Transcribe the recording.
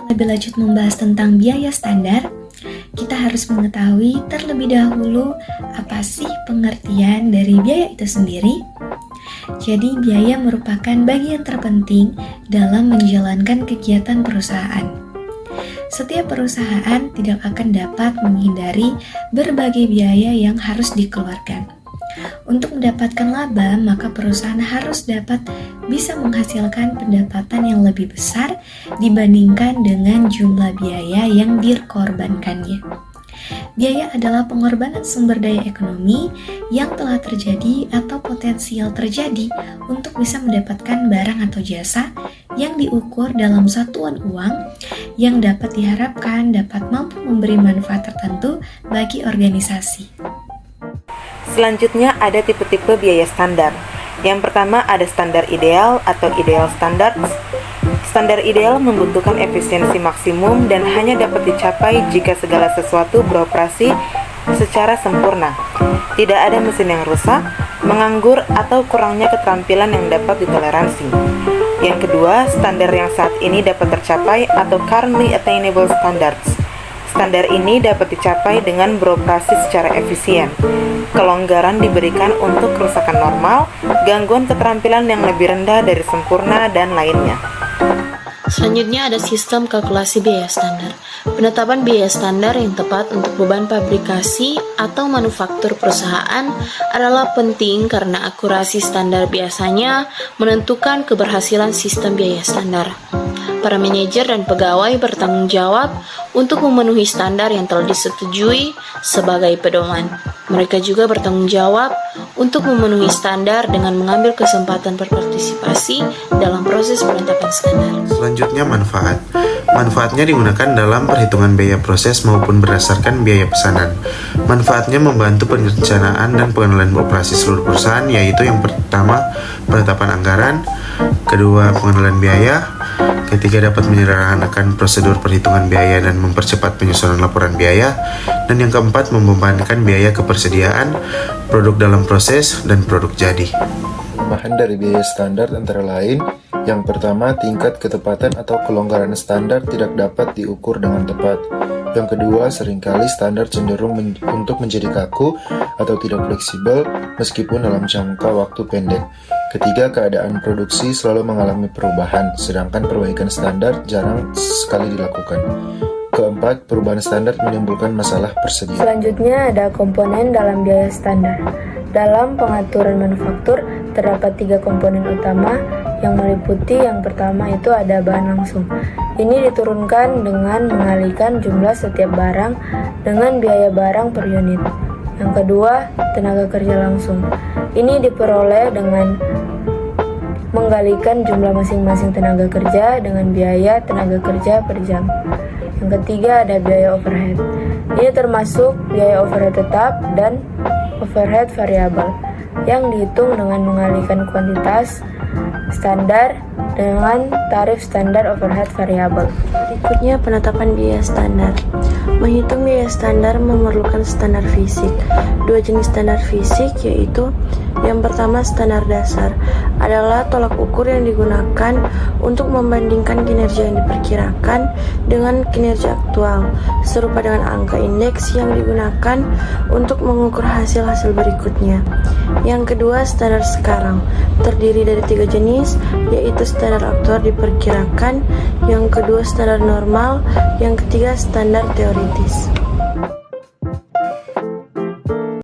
lebih lanjut membahas tentang biaya standar, kita harus mengetahui terlebih dahulu apa sih pengertian dari biaya itu sendiri. Jadi, biaya merupakan bagian terpenting dalam menjalankan kegiatan perusahaan. Setiap perusahaan tidak akan dapat menghindari berbagai biaya yang harus dikeluarkan. Untuk mendapatkan laba, maka perusahaan harus dapat bisa menghasilkan pendapatan yang lebih besar dibandingkan dengan jumlah biaya yang dikorbankannya. Biaya adalah pengorbanan sumber daya ekonomi yang telah terjadi atau potensial terjadi untuk bisa mendapatkan barang atau jasa yang diukur dalam satuan uang yang dapat diharapkan dapat mampu memberi manfaat tertentu bagi organisasi. Selanjutnya ada tipe-tipe biaya standar. Yang pertama ada standar ideal atau ideal standards. Standar ideal membutuhkan efisiensi maksimum dan hanya dapat dicapai jika segala sesuatu beroperasi secara sempurna. Tidak ada mesin yang rusak, menganggur, atau kurangnya keterampilan yang dapat ditoleransi. Yang kedua, standar yang saat ini dapat tercapai atau currently attainable standards. Standar ini dapat dicapai dengan beroperasi secara efisien. Kelonggaran diberikan untuk kerusakan normal, gangguan keterampilan yang lebih rendah dari sempurna, dan lainnya. Selanjutnya ada sistem kalkulasi biaya standar. Penetapan biaya standar yang tepat untuk beban fabrikasi atau manufaktur perusahaan adalah penting karena akurasi standar biasanya menentukan keberhasilan sistem biaya standar. Para manajer dan pegawai bertanggung jawab untuk memenuhi standar yang telah disetujui sebagai pedoman. Mereka juga bertanggung jawab untuk memenuhi standar dengan mengambil kesempatan berpartisipasi dalam proses penetapan standar. Selanjutnya manfaat. Manfaatnya digunakan dalam perhitungan biaya proses maupun berdasarkan biaya pesanan. Manfaatnya membantu perencanaan dan pengenalan operasi seluruh perusahaan, yaitu yang pertama penetapan anggaran, kedua pengenalan biaya, ketiga dapat menyederhanakan prosedur perhitungan biaya dan mempercepat penyusunan laporan biaya, dan yang keempat membebankan biaya kepersediaan, produk dalam proses, dan produk jadi. Bahan dari biaya standar antara lain, yang pertama tingkat ketepatan atau kelonggaran standar tidak dapat diukur dengan tepat. Yang kedua, seringkali standar cenderung untuk menjadi kaku atau tidak fleksibel meskipun dalam jangka waktu pendek. Ketiga, keadaan produksi selalu mengalami perubahan, sedangkan perbaikan standar jarang sekali dilakukan. Keempat, perubahan standar menimbulkan masalah persediaan. Selanjutnya ada komponen dalam biaya standar. Dalam pengaturan manufaktur, terdapat 3 komponen utama yang meliputi yang pertama itu ada bahan langsung. Ini diturunkan dengan mengalihkan jumlah setiap barang dengan biaya barang per unit. Yang kedua, tenaga kerja langsung. Ini diperoleh dengan menggalikan jumlah masing-masing tenaga kerja dengan biaya tenaga kerja per jam. Yang ketiga ada biaya overhead. Ini termasuk biaya overhead tetap dan overhead variabel yang dihitung dengan mengalihkan kuantitas standar dengan tarif standar overhead variabel. Berikutnya penetapan biaya standar. Menghitung biaya standar memerlukan standar fisik. 2 jenis standar fisik yaitu yang pertama standar dasar adalah tolak ukur yang digunakan untuk membandingkan kinerja yang diperkirakan dengan kinerja aktual, serupa dengan angka indeks yang digunakan untuk mengukur hasil-hasil berikutnya. Yang kedua standar sekarang, terdiri dari 3 jenis, yaitu standar aktual diperkirakan, yang kedua standar normal, yang ketiga standar teoritis.